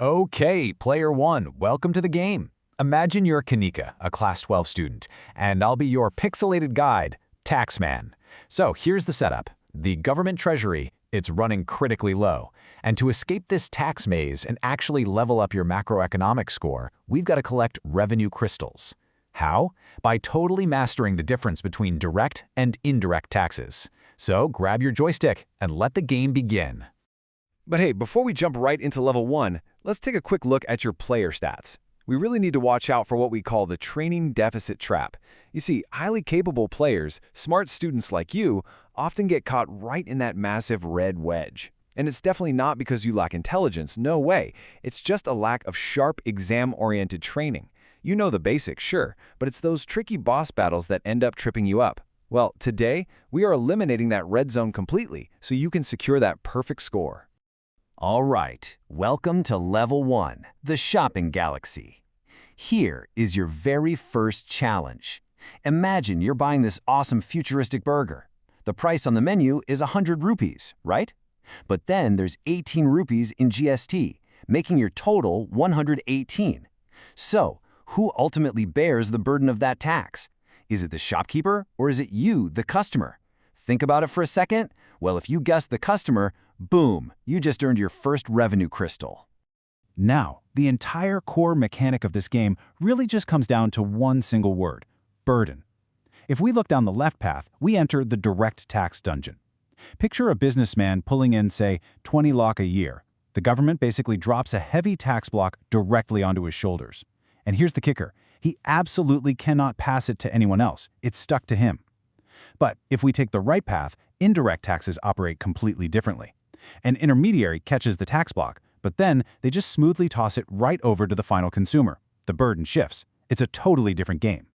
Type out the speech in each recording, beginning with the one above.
Okay, player one, welcome to the game. Imagine you're Kanika, a Class 12 student, and I'll be your pixelated guide, Tax-Man. So here's the setup. The Government Treasury, it's running critically low. And to escape this tax maze and actually level up your macroeconomic score, we've got to collect revenue crystals. How? By totally mastering the difference between direct and indirect taxes. So grab your joystick and let the game begin. But hey, before we jump right into level 1, let's take a quick look at your player stats. We really need to watch out for what we call the training deficit trap. You see, highly capable players, smart students like you, often get caught right in that massive red wedge. And it's definitely not because you lack intelligence, no way. It's just a lack of sharp, exam-oriented training. You know the basics, sure, but it's those tricky boss battles that end up tripping you up. Well, today, we are eliminating that red zone completely so you can secure that perfect score. All right, welcome to Level 1, the Shopping Galaxy. Here is your very first challenge. Imagine you're buying this awesome futuristic burger. The price on the menu is 100 rupees, right? But then there's 18 rupees in GST, making your total 118. So, who ultimately bears the burden of that tax? Is it the shopkeeper or is it you, the customer? Think about it for a second. Well, if you guessed the customer, boom, you just earned your first revenue crystal. Now, the entire core mechanic of this game really just comes down to one single word: burden. If we look down the left path, we enter the direct tax dungeon. Picture a businessman pulling in, say, 20 lakh a year. The government basically drops a heavy tax block directly onto his shoulders. And here's the kicker: he absolutely cannot pass it to anyone else. It's stuck to him. But if we take the right path, indirect taxes operate completely differently. An intermediary catches the tax block, but then they just smoothly toss it right over to the final consumer. The burden shifts. It's a totally different game.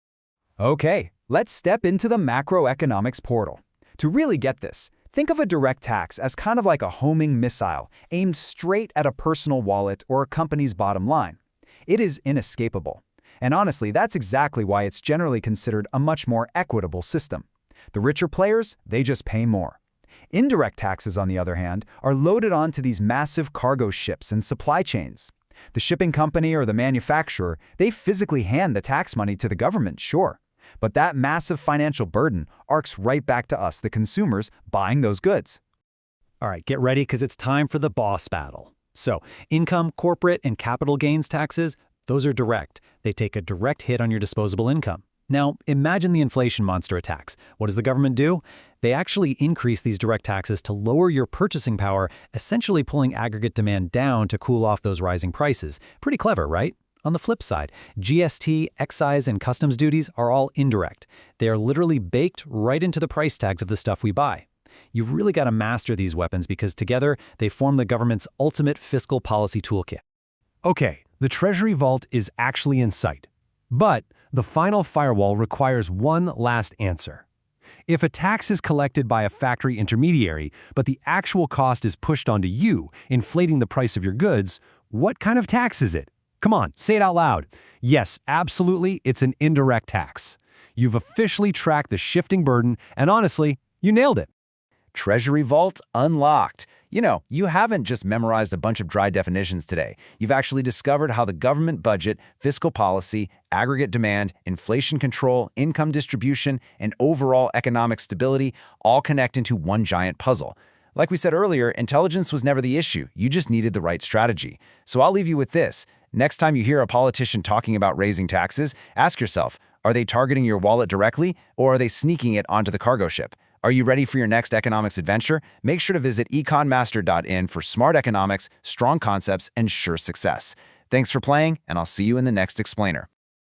Okay, let's step into the macroeconomics portal. To really get this, think of a direct tax as kind of like a homing missile aimed straight at a personal wallet or a company's bottom line. It is inescapable. And honestly, that's exactly why it's generally considered a much more equitable system. The richer players, they just pay more. Indirect taxes, on the other hand, are loaded onto these massive cargo ships and supply chains. The shipping company or the manufacturer, they physically hand the tax money to the government, sure. But that massive financial burden arcs right back to us, the consumers, buying those goods. All right, get ready because it's time for the boss battle. So, income, corporate, and capital gains taxes, those are direct. They take a direct hit on your disposable income. Now, imagine the inflation monster attacks. What does the government do? They actually increase these direct taxes to lower your purchasing power, essentially pulling aggregate demand down to cool off those rising prices. Pretty clever, right? On the flip side, GST, excise, and customs duties are all indirect. They are literally baked right into the price tags of the stuff we buy. You've really got to master these weapons because together they form the government's ultimate fiscal policy toolkit. Okay, the Treasury vault is actually in sight. But the final firewall requires one last answer. If a tax is collected by a factory intermediary, but the actual cost is pushed onto you, inflating the price of your goods, what kind of tax is it? Come on, say it out loud. Yes, absolutely, it's an indirect tax. You've officially tracked the shifting burden, and honestly, you nailed it. Treasury Vault unlocked. You know, you haven't just memorized a bunch of dry definitions today. You've actually discovered how the government budget, fiscal policy, aggregate demand, inflation control, income distribution, and overall economic stability all connect into one giant puzzle. Like we said earlier, intelligence was never the issue. You just needed the right strategy. So I'll leave you with this. Next time you hear a politician talking about raising taxes, ask yourself, are they targeting your wallet directly, or are they sneaking it onto the cargo ship? Are you ready for your next economics adventure? Make sure to visit EconMaster.in for smart economics, strong concepts, and sure success. Thanks for playing, and I'll see you in the next explainer.